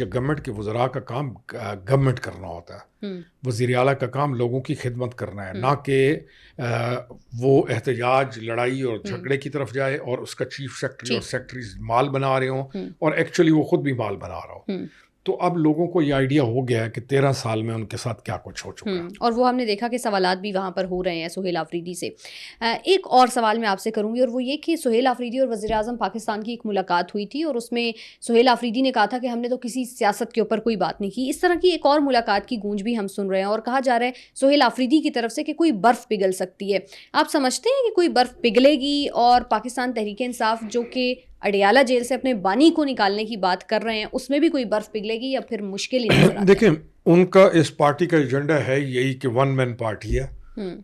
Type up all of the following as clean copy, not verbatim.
Government کے وزراء کا کام گورنمنٹ کرنا ہوتا ہے، وزیر اعلیٰ کا کام لوگوں کی خدمت کرنا ہے، نہ کہ وہ احتجاج، لڑائی اور جھگڑے کی طرف جائے اور اس کا چیف سیکرٹری اور سیکرٹریز مال بنا رہے ہوں اور ایکچولی وہ خود بھی مال بنا رہا ہو. تو اب لوگوں کو یہ آئیڈیا ہو گیا ہے کہ 13 سال میں ان کے ساتھ کیا کچھ ہو چکا ہے، اور وہ ہم نے دیکھا کہ سوالات بھی وہاں پر ہو رہے ہیں سہیل آفریدی سے. ایک اور سوال میں آپ سے کروں گی، اور وہ یہ کہ سہیل آفریدی اور وزیر اعظم پاکستان کی ایک ملاقات ہوئی تھی اور اس میں سہیل آفریدی نے کہا تھا کہ ہم نے تو کسی سیاست کے اوپر کوئی بات نہیں کی. اس طرح کی ایک اور ملاقات کی گونج بھی ہم سن رہے ہیں اور کہا جا رہا ہے سہیل آفریدی کی طرف سے کہ کوئی برف پگھل سکتی ہے. آپ سمجھتے ہیں کہ کوئی برف پگھلے گی اور پاکستان تحریک انصاف جو کہ اڈیالہ جیل سے اپنے بانی کو نکالنے کی بات کر رہے ہیں اس میں بھی کوئی برف پگھلے گی یا پھر مشکل ہی نظر آتا ہے؟ دیکھیں ان کا اس پارٹی کا ایجنڈا ہے یہی کہ ون مین پارٹی ہے،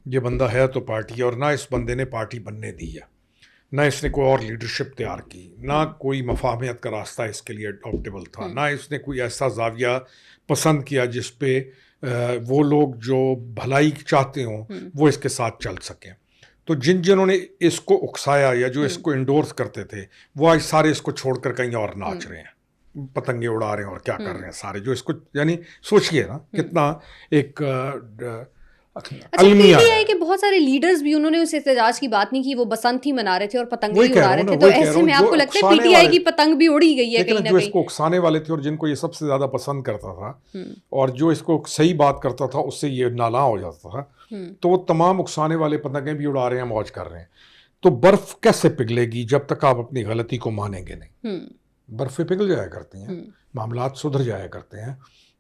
یہ بندہ ہے تو پارٹی ہے، اور نہ اس بندے نے پارٹی بننے دی ہے، نہ اس نے کوئی اور لیڈرشپ تیار کی، نہ کوئی مفاہمت کا راستہ اس کے لیے اڈاپٹیبل تھا، نہ اس نے کوئی ایسا زاویہ پسند کیا جس پہ وہ لوگ جو بھلائی چاہتے ہوں وہ اس کے ساتھ چل سکیں. تو جنہوں نے اس کو اکسایا یا جو اس کو انڈورس کرتے تھے وہ آج سارے اس کو چھوڑ کر کہیں اور ناچ رہے ہیں، پتنگیں اڑا رہے ہیں اور کیا کر رہے ہیں سارے جو اس کو، یعنی سوچئے نا کتنا ایک المیہ ہے. کہ بہت سارے لیڈرز بھی انہوں نے اس احتجاج کی بات نہیں کی، وہ بسنت ہی منا رہے تھے اور پتنگ ہی اڑا رہے تھے. تو ایسے میں آپ کو لگتا ہے پی ٹی آئی کی پتنگ بھی اڑی گئی ہے کہیں نہ جو اس کہیں؟ کو اکسانے والے تھے اور جن کو یہ سب سے زیادہ پسند کرتا تھا اور جو اس کو صحیح بات کرتا تھا اس سے یہ نالاں ہو جاتا تھا، تو وہ تمام اکسانے والے پتنگیں بھی اڑا رہے ہیں، موج کر رہے ہیں. تو برف کیسے پگھلے گی جب تک آپ اپنی غلطی کو مانیں گے نہیں؟ برفیں پگھل جایا کرتی ہیں، معاملات سدھر جایا کرتے ہیں،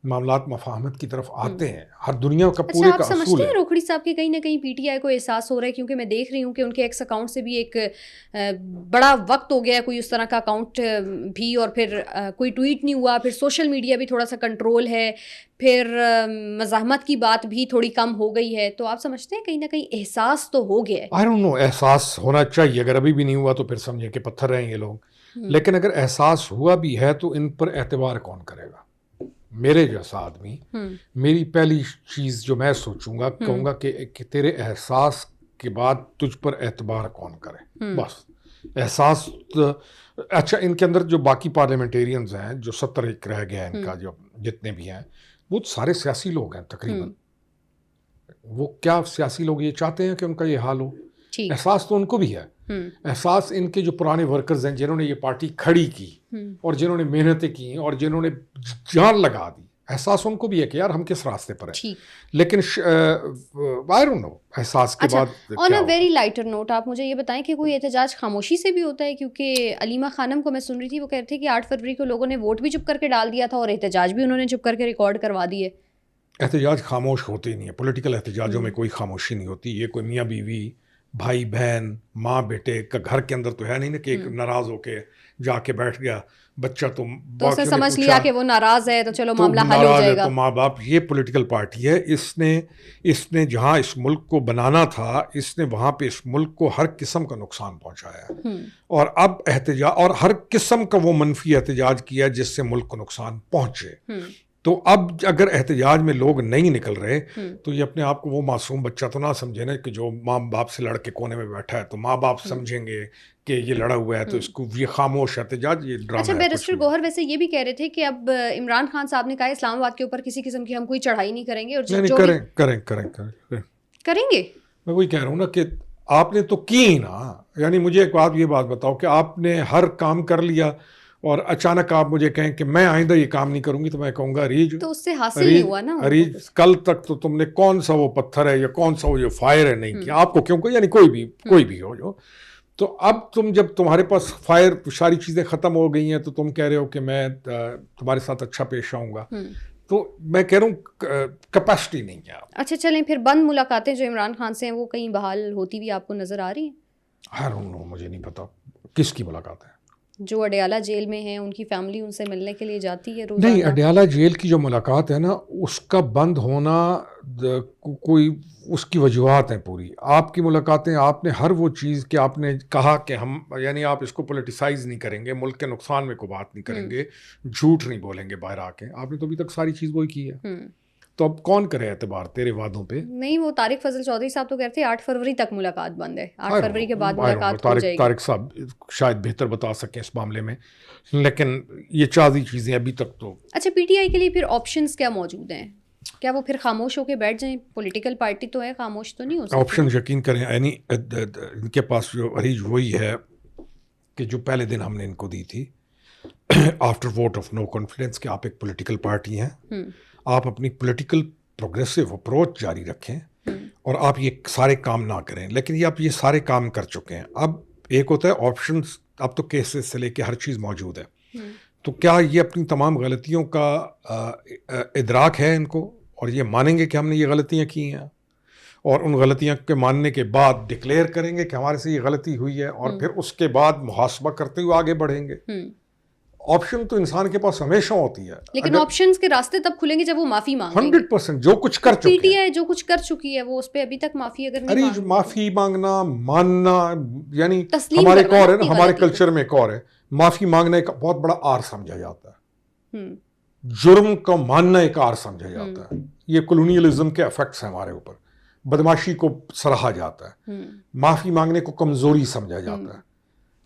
معاملات مفاہمت کی طرف آتے ہیں. ہر دنیا کا پورے کا اصول ہے. روکھڑی صاحب کے کہیں نہ کہیں پی ٹی آئی کو احساس ہو رہا ہے، کیونکہ میں دیکھ رہی ہوں کہ ان کے ایکس اکاؤنٹ سے بھی ایک بڑا وقت ہو گیا ہے، کوئی اس طرح کا اکاؤنٹ بھی، اور پھر کوئی ٹویٹ نہیں ہوا، پھر سوشل میڈیا بھی تھوڑا سا کنٹرول ہے، پھر مزاحمت کی بات بھی تھوڑی کم ہو گئی ہے. تو آپ سمجھتے ہیں کہیں نہ کہیں احساس تو ہو گیا ہے؟ آئی ڈونٹ نو، احساس ہونا چاہیے. اگر ابھی بھی نہیں ہوا تو پھر سمجھے کہ پتھر ہیں یہ لوگ. لیکن اگر احساس ہوا بھی ہے تو ان پر اعتبار کون کرے گا؟ میرے جیسا آدمی، میری پہلی چیز جو میں سوچوں گا، کہوں گا کہ تیرے احساس کے بعد تجھ پر اعتبار کون کرے. بس احساس. اچھا ان کے اندر جو باقی پارلیمنٹیرینز ہیں، جو 70 رہ گیا ان کا، جو جتنے بھی ہیں وہ سارے سیاسی لوگ ہیں تقریباً. وہ کیا سیاسی لوگ یہ چاہتے ہیں کہ ان کا یہ حال ہو؟ احساس تو ان کو بھی ہے. احساس ان کے جو پرانے ورکرز ہیں جنہوں نے یہ پارٹی کھڑی کی اور جنہوں نے محنتیں کی اور جنہوں نے جان لگا دی، احساس ان کو بھی ہے کہ یار ہم کس راستے پر ہیں. لیکن I don't know احساس کے بعد. آن اے ویری لائٹر نوٹ، آپ مجھے یہ بتائیں کہ کوئی احتجاج خاموشی سے بھی ہوتا ہے؟ کیونکہ علیمہ خانم کو میں سن رہی تھی، وہ کہہ رہے تھے کہ 8 فروری کو لوگوں نے ووٹ بھی چپ کر کے ڈال دیا تھا اور احتجاج بھی انہوں نے چپ کر کے ریکارڈ کروا دیے. احتجاج خاموش ہوتے ہی نہیں ہے. پولیٹیکل احتجاجوں میں کوئی خاموشی نہیں ہوتی. یہ کوئی میاں بیوی، بھائی بہن، ماں بیٹے کا گھر کے اندر تو ہے نہیں نا کہ ایک ناراض ہو کے جا کے بیٹھ گیا بچہ، تو اس نے سمجھ لیا کہ وہ ناراض ہے تو چلو معاملہ حل ہو جائے گا. تو ماں باپ، یہ پولیٹیکل پارٹی ہے. اس نے جہاں اس ملک کو بنانا تھا، اس نے وہاں پہ اس ملک کو ہر قسم کا نقصان پہنچایا ہے. اور اب احتجاج، اور ہر قسم کا وہ منفی احتجاج کیا جس سے ملک کو نقصان پہنچے. تو اب اگر احتجاج میں لوگ نہیں نکل رہے تو یہ اپنے آپ کو وہ معصوم بچہ تو نہ سمجھے نا کہ جو ماں باپ سے لڑ کے کونے میں بیٹھا ہے. تو ماں باپ سمجھیں گے کہ یہ لڑا ہوا ہے تو اس کو یہ خاموش احتجاج، یہ ڈرامہ. اچھا بیرسٹر گوہر ویسے یہ بھی کہہ رہے تھے کہ اب عمران خان صاحب نے کہا اسلام آباد کے اوپر کسی قسم کی ہم کوئی چڑھائی نہیں کریں گے. اور کریں گے. میں وہی کہہ رہا ہوں نا کہ آپ نے تو کی نا. یعنی مجھے ایک بات، یہ بات بتاؤ کہ آپ نے ہر کام کر لیا اور اچانک آپ مجھے کہیں کہ میں آئندہ یہ کام نہیں کروں گی، تو میں کہوں گا اریج، تو اس سے حاصل نہیں ہوا نا. اریج کل تک تو تم نے کون سا وہ پتھر ہے یا کون سا وہ جو فائر ہے نہیں کیا. آپ کو کیوں کہ یعنی کوئی بھی ہو جو. تو اب تم جب تمہارے پاس فائر ساری چیزیں ختم ہو گئی ہیں تو تم کہہ رہے ہو کہ میں تمہارے ساتھ اچھا پیش آؤں گا. تو میں کہہ رہا ہوں کیپیسٹی نہیں ہے. اچھا چلیں پھر بند ملاقاتیں جو عمران خان سے ہیں وہ کہیں بحال ہوتی بھی آپ کو نظر آ رہی ہیں؟ I don't know، مجھے نہیں پتا کس کی ملاقات ہے. جو اڈیالہ جیل میں ہیں ان کی فیملی ان سے ملنے کے لیے جاتی ہے روزانہ؟ نہیں، اڈیالہ جیل کی جو ملاقات ہے نا، اس کا بند ہونا کوئی اس کی وجوہات ہیں پوری. آپ کی ملاقاتیں، آپ نے ہر وہ چیز کہ آپ نے کہا کہ ہم، یعنی آپ اس کو پولیٹیسائز نہیں کریں گے، ملک کے نقصان میں کوئی بات نہیں کریں گے، جھوٹ نہیں بولیں گے باہر آ کے. آپ نے تو ابھی تک ساری چیز وہی کی ہے. تو اب کون کرے اعتبار تیرے وعدوں پہ؟ نہیں، وہ طارق فضل چودھری صاحب تو کہتے ہیں 8 فروری تک ملاقات بند ہے، 8 فروری کے بعد ملاقات ہو جائے گی. طارق صاحب شاید بہتر بتا سکیں اس معاملے میں، لیکن یہ چازی چیزیں ابھی تک تو. اچھا، پی ٹی آئی کے لیے پھر آپشنز کیا موجود ہیں؟ کیا وہ پھر خاموش ہو کے بیٹھ جائیں؟ پولیٹیکل پارٹی تو ہے، خاموش تو نہیں ہو سکتی. آپشن یقین کریں، یعنی ان کے پاس جو عریج وہی ہے کہ جو پہلے دن ہم نے ان کو دی تھی after vote of no confidence, کہ آپ ایک پولیٹیکل پارٹی ہیں، آپ اپنی پولیٹیکل پروگریسو اپروچ جاری رکھیں اور آپ یہ سارے کام نہ کریں. لیکن یہ آپ یہ سارے کام کر چکے ہیں. اب ایک ہوتا ہے آپشنز، اب تو کیسز سے لے کے ہر چیز موجود ہے. تو کیا یہ اپنی تمام غلطیوں کا ادراک ہے ان کو، اور یہ مانیں گے کہ ہم نے یہ غلطیاں کی ہیں، اور ان غلطیاں کے ماننے کے بعد ڈکلیئر کریں گے کہ ہمارے سے یہ غلطی ہوئی ہے، اور پھر اس کے بعد محاسبہ کرتے ہوئے آگے بڑھیں گے؟ آپشن تو انسان کے پاس ہمیشہ ہوتی ہے، لیکن آپشنز کے راستے تب کھلیں گے جب وہ معافی مانگیں گے. 100% جو کچھ کر چکے پی ٹی آئی جو کچھ کر چکی ہے وہ اس پہ ابھی تک معافی اگر نہیں ارے معافی مانگنا، ماننا، یعنی تسلیم ہمارے ایک کرنا اور ہے اپنی نا، ہمارے غلطی کو. کلچر میں ایک اور ہے، معافی مانگنا ایک بہت بڑا آر سمجھا جاتا ہے، ہوں جرم کو ماننا ایک آر سمجھا جاتا ہے. یہ کولونیلزم کے افیکٹس ہیں ہمارے اوپر. بدماشی کو سراہا جاتا ہے، معافی مانگنے کو کمزوری سمجھا جاتا ہے،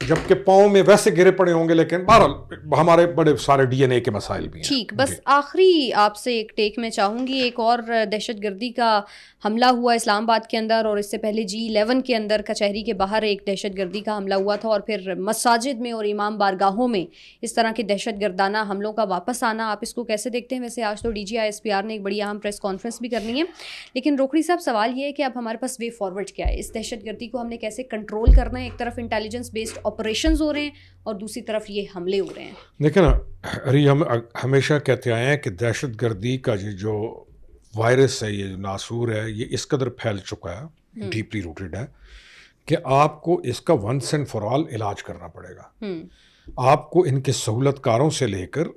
جبکہ پاؤں میں ویسے گرے پڑے ہوں گے، لیکن بہرحال ہمارے بڑے سارے ڈی این اے کے مسائل بھی ہیں. ٹھیک، بس آخری آپ سے ایک ٹیک میں چاہوں گی. ایک اور دہشت گردی کا حملہ ہوا اسلام آباد کے اندر، اور اس سے پہلے G11 کے اندر کچہری کے باہر ایک دہشت گردی کا حملہ ہوا تھا، اور پھر مساجد میں اور امام بارگاہوں میں اس طرح کے دہشت گردانہ حملوں کا واپس آنا. آپ اس کو کیسے دیکھتے ہیں؟ ویسے آج تو DGI/SPR نے ایک بڑی اہم پریس کانفرنس بھی کرنی ہے، لیکن روکھڑی صاحب سوال یہ ہے کہ اب ہمارے پاس وے فارورڈ کیا ہے؟ اس دہشت گردی کو ہم نے کیسے کنٹرول کرنا ہے؟ ایک طرف انٹیلیجنس بیسڈ آپریشنز ہو رہے ہیں اور دوسری طرف یہ حملے ہو رہے ہیں. دیکھیں نا، ارے ہم ہمیشہ کہتے آئے ہیں کہ دہشت گردی کا یہ جو وائرس ہے، یہ جو ناسور ہے، یہ اس قدر پھیل چکا ہے، ڈیپلی روٹڈ ہے، کہ آپ کو اس کا ونس اینڈ فار آل علاج کرنا پڑے گا. آپ کو ان کے سہولت کاروں سے لے کر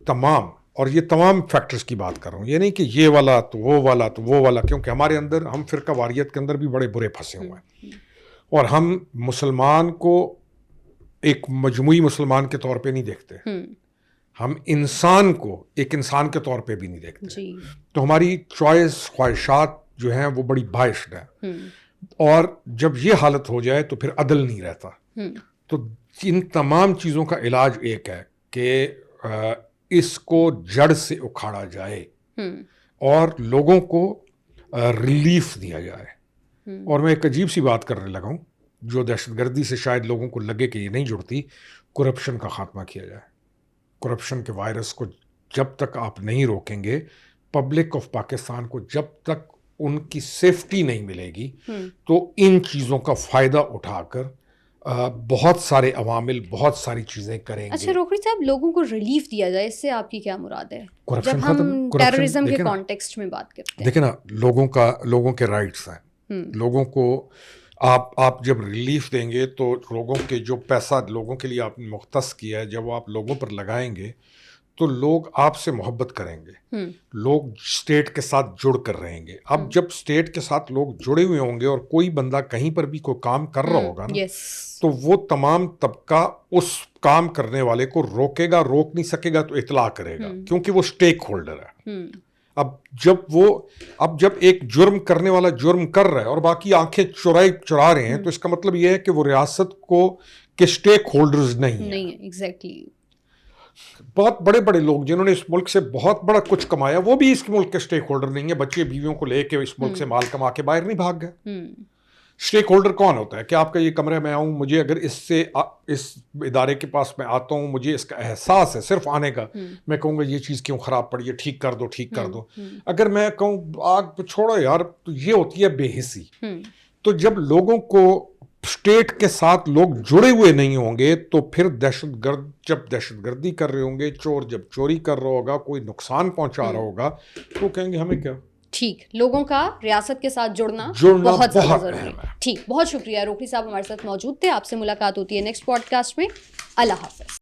تمام، اور یہ تمام فیکٹرز کی بات کر رہا ہوں، یہ نہیں کہ یہ والا تو وہ والا تو وہ والا، کیونکہ ہمارے اندر ہم فرقہ واریت کے اندر بھی بڑے برے پھنسے ہوئے ہیں، اور ہم مسلمان کو ایک مجموعی مسلمان کے طور پہ نہیں دیکھتے، ہم انسان کو ایک انسان کے طور پہ بھی نہیں دیکھتے. تو ہماری چوائس، خواہشات جو ہیں وہ بڑی بائشڈ ہیں، اور جب یہ حالت ہو جائے تو پھر عدل نہیں رہتا. تو ان تمام چیزوں کا علاج ایک ہے کہ اس کو جڑ سے اکھاڑا جائے اور لوگوں کو ریلیف دیا جائے. اور میں ایک عجیب سی بات کرنے لگا ہوں جو دہشت گردی سے شاید لوگوں کو لگے کہ یہ نہیں جڑتی، کرپشن کا خاتمہ کیا جائے. کرپشن کے وائرس کو جب تک آپ نہیں روکیں گے، پبلک آف پاکستان کو جب تک ان کی سیفٹی نہیں ملے گی، تو ان چیزوں کا فائدہ اٹھا کر بہت سارے عوامل بہت ساری چیزیں کریں گے. اچھا روکھڑی صاحب، لوگوں کو ریلیف دیا جائے، اس سے آپ کی کیا مراد ہے کرپشن جب ہم ختم، ٹیررزم کے کانٹیکسٹ میں بات کرتے ہیں؟ دیکھیں نا، لوگوں کے رائٹس ہیں، لوگوں کو آپ جب ریلیف دیں گے تو لوگوں کے جو پیسہ لوگوں کے لیے آپ نے مختص کیا ہے، جب آپ لوگوں پر لگائیں گے تو لوگ آپ سے محبت کریں گے، لوگ اسٹیٹ کے ساتھ جڑ کر رہیں گے. اب جب اسٹیٹ کے ساتھ لوگ جڑے ہوئے ہوں گے اور کوئی بندہ کہیں پر بھی کوئی کام کر رہا ہوگا نا، تو وہ تمام طبقہ اس کام کرنے والے کو روکے گا، روک نہیں سکے گا تو اطلاع کرے گا، کیونکہ وہ اسٹیک ہولڈر ہے. اب جب ایک جرم کرنے والا جرم کر رہا ہے اور باقی آنکھیں چرا رہے ہیں، تو اس کا مطلب یہ ہے کہ وہ ریاست کو کے اسٹیک ہولڈرز نہیں ہیں. ایگزیکٹلی. بہت بڑے بڑے لوگ جنہوں نے اس ملک سے بہت بڑا کچھ کمایا، وہ بھی اس ملک کے اسٹیک ہولڈر نہیں ہیں. بچے بیویوں کو لے کے اس ملک سے مال کما کے باہر نہیں بھاگ گئے. اسٹیک ہولڈر کون ہوتا ہے؟ کہ آپ کا یہ کمرہ میں آؤں، مجھے اگر اس ادارے کے پاس میں آتا ہوں، مجھے اس کا احساس ہے صرف آنے کا، میں کہوں گا یہ چیز کیوں خراب پڑی ہے، ٹھیک کر دو. اگر میں کہوں آگ چھوڑو یار، تو یہ ہوتی ہے بے حسی. تو جب لوگوں کو اسٹیٹ کے ساتھ لوگ جڑے ہوئے نہیں ہوں گے، تو پھر جب دہشت گردی کر رہے ہوں گے، چور جب چوری کر رہا ہوگا، کوئی نقصان پہنچا رہا ہوگا، تو کہیں گے ہمیں کیا. ٹھیک، لوگوں کا ریاست کے ساتھ جڑنا بہت زیادہ ضروری ہے. ٹھیک، بہت شکریہ روکھڑی صاحب ہمارے ساتھ موجود تھے. آپ سے ملاقات ہوتی ہے نیکسٹ پوڈ کاسٹ میں. اللہ حافظ.